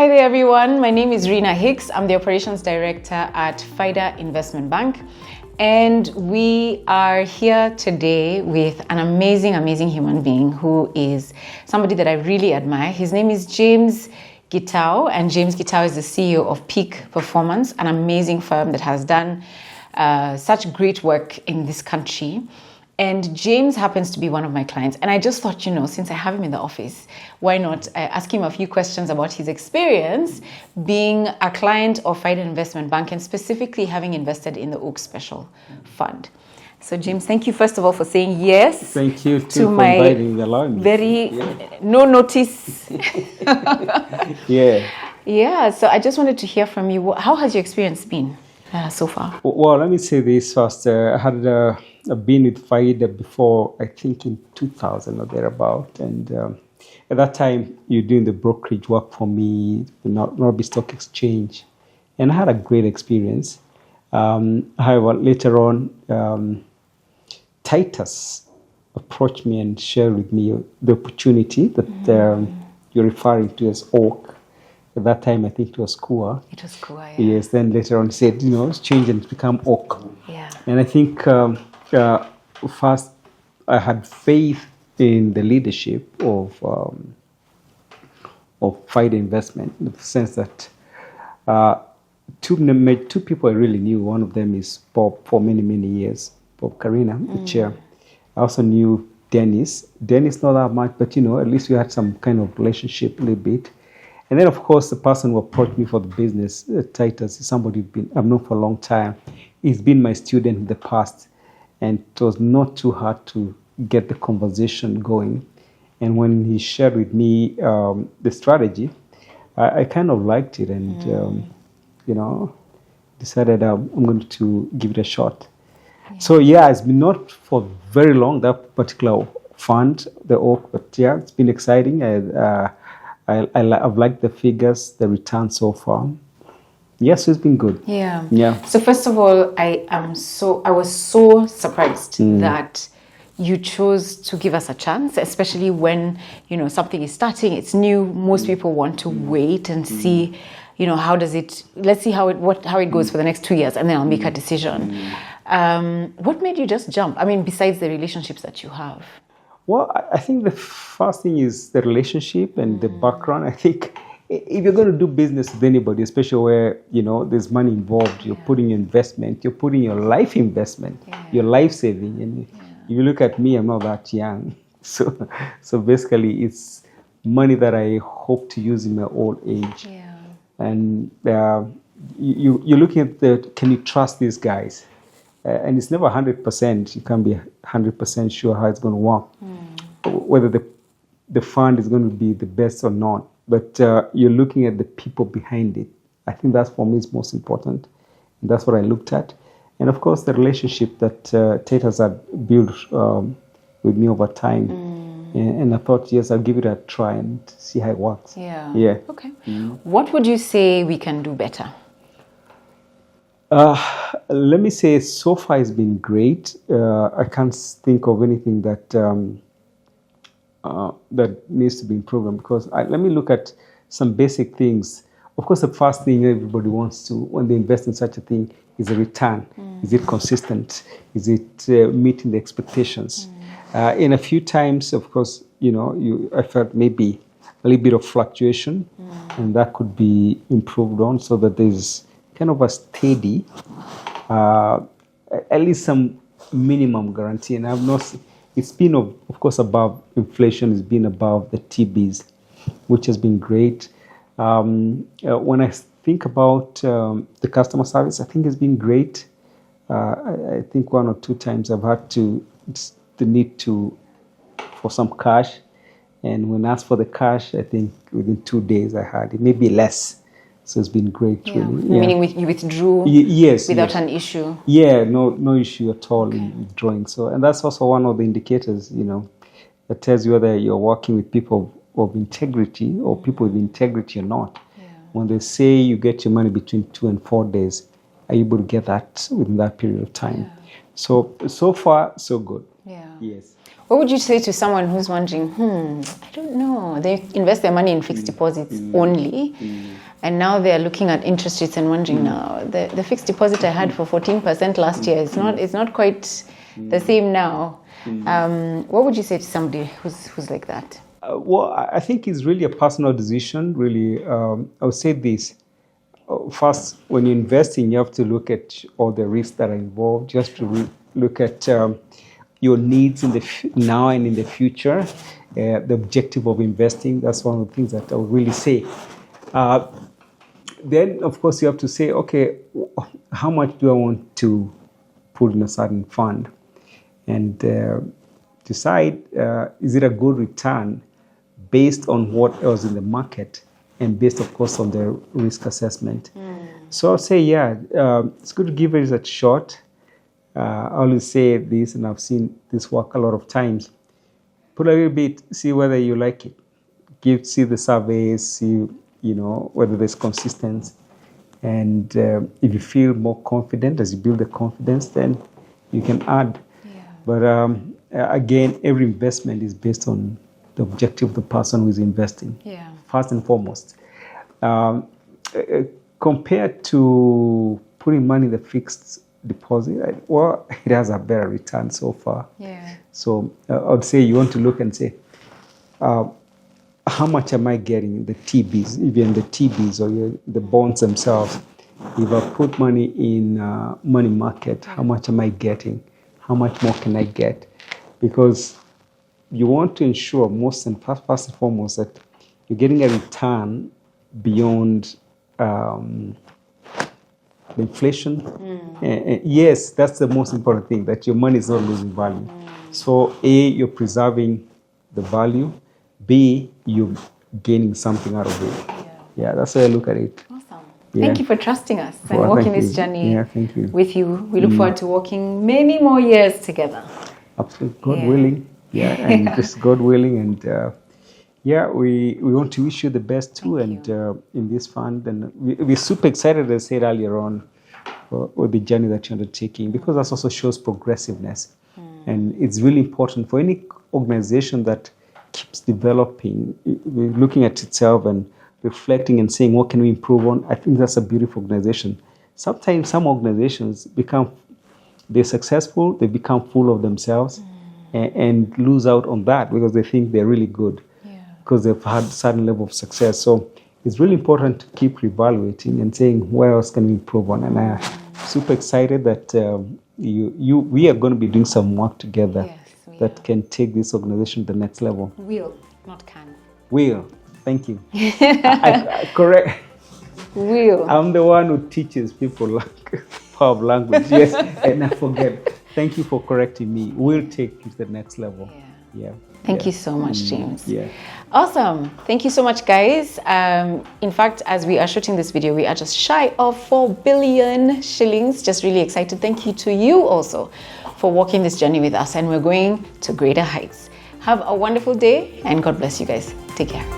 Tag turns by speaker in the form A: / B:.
A: Hi there, everyone. My name is Rina Hicks. I'm the Operations Director at Faida Investment Bank. And we are here today with an amazing human being who is somebody that I really admire. His name is James Gitau, and James Gitau is the CEO of Peak Performance, an amazing firm that has done such great work in this country. And James happens to be one of my clients. And I just thought, since I have him in the office, why not ask him a few questions about his experience being a client of Faida Investment Bank and specifically having invested in the Oak Special Fund. So James, thank you first of all for saying yes.
B: Thank you too for inviting me along.
A: No notice.
B: Yeah.
A: So I just wanted to hear from you. How has your experience been so far?
B: Well, let me say this first. I've been with Faida before, I think in 2000 or thereabout. And at that time, you're doing the brokerage work for me, the Nairobi Stock Exchange. And I had a great experience. However, later on, Titus approached me and shared with me the opportunity that you're referring to as Oak. At that time, I think it was Kua.
A: It was Kua, yeah.
B: Yes, then later on said, it's changed and it's become Oak.
A: Yeah.
B: And I think first I had faith in the leadership of Faida Investment, in the sense that two people I really knew. One of them is Bob for many years, Bob Karina, the chair. I also knew Dennis. Dennis not that much, but at least we had some kind of relationship a little bit. And then, of course, the person who approached me for the business, Titus, is somebody I've known for a long time. He's been my student in the past, and it was not too hard to get the conversation going. And when he shared with me the strategy, I kind of liked it and, decided I'm going to give it a shot. Yeah. So, it's been not for very long, that particular fund, the Oak, but it's been exciting. I've liked the figures, the return so far. Yes, it's been good.
A: Yeah. So first of all, I was so surprised that you chose to give us a chance, especially when something is starting, it's new. Most people want to wait and see, let's see how it goes for the next 2 years, and then I'll make a decision. What made you just jump? I mean, besides the relationships that you have.
B: Well, I think the first thing is the relationship and the background. I think if you're going to do business with anybody, especially where, there's money involved, you're putting your investment, you're putting your life investment, your life saving. And if you look at me, I'm not that young. So basically, it's money that I hope to use in my old age. Yeah. And you're looking at can you trust these guys? And it's never 100%. You can't be 100% sure how it's going to work, whether the fund is going to be the best or not. But you're looking at the people behind it. I think that's, for me, is most important. And that's what I looked at. And, of course, the relationship that Titus had built with me over time. And I thought, yes, I'll give it a try and see how it works.
A: Yeah. Okay. What would you say we can do better?
B: Let me say, so far it's been great. I can't think of anything that needs to be improved, because let me look at some basic things. Of course, the first thing everybody wants to, when they invest in such a thing, is a return. Is it consistent? Is it meeting the expectations? In a few times, of course, I felt maybe a little bit of fluctuation, and that could be improved on so that there's kind of a steady, at least some minimum guarantee. And it's been, of course, above inflation. It's been above the TBs, which has been great. When I think about the customer service, I think it's been great. I think 1 or 2 times I've had the need for some cash. And when I asked for the cash, I think within 2 days I had it, maybe less. So it's been great, really. Yeah.
A: Meaning you withdrew without an issue?
B: Yeah, no issue at all in withdrawing. So, and that's also one of the indicators, that tells you whether you're working with people of integrity or people with integrity or not. Yeah. When they say you get your money between 2 and 4 days, are you able to get that within that period of time? Yeah. So far, so good.
A: Yeah.
B: Yes.
A: What would you say to someone who's wondering, I don't know, they invest their money in fixed deposits only, and now they're looking at interest rates and wondering now, the fixed deposit I had for 14% last year, it's not quite the same now. What would you say to somebody who's like that?
B: Well, I think it's really a personal decision, really. I would say this. First, when you're investing, you have to look at all the risks that are involved. You have to look at your needs in the now and in the future, the objective of investing. That's one of the things that I would really say. Then, of course, you have to say, okay, how much do I want to put in a certain fund? And decide, is it a good return based on what else in the market and based, of course, on the risk assessment. So I'll say, it's good to give it a shot. I always say this, and I've seen this work a lot of times. Put a little bit, see whether you like it. See the surveys, see whether there's consistency. And if you feel more confident, as you build the confidence, then you can add. Yeah. But again, every investment is based on the objective of the person who is investing. Yeah. First and foremost. Compared to putting money in the fixed deposit, it has a better return so far. Yeah. So I would say you want to look and say, how much am I getting in the TBs, even the TBs or the bonds themselves? If I put money in money market, how much am I getting? How much more can I get? Because you want to ensure first and foremost that you're getting a return beyond the inflation. Yes, that's the most important thing, that your money is not losing value. So A, you're preserving the value. B, you're gaining something out of it. Yeah, that's how I look at it.
A: Awesome. Yeah. Thank you for trusting us and walking this journey with you. We look forward to walking many more years together. Absolutely.
B: God willing. Yeah, and just God willing. And we want to wish you the best too. And in this fund. And we're super excited, as I said earlier on, with the journey that you're undertaking, because that also shows progressiveness. And it's really important for any organization that keeps developing, looking at itself and reflecting and saying, what can we improve on? I think that's a beautiful organization. Sometimes some organizations they're successful, they become full of themselves and lose out on that because they think they're really good because they've had a certain level of success. So it's really important to keep reevaluating and saying, where else can we improve on? And I'm super excited that we are going to be doing some work together that can take this organization to the next level.
A: Will, not can.
B: Will, thank you. I correct.
A: Will.
B: I'm the one who teaches people power of language. Yes, and I forget. Thank you for correcting me. We'll take you to the next level. Yeah.
A: Thank you so much, James. Yeah. Awesome. Thank you so much, guys. In fact, as we are shooting this video, we are just shy of 4 billion shillings. Just really excited. Thank you to you also for walking this journey with us. And we're going to greater heights. Have a wonderful day and God bless you guys. Take care.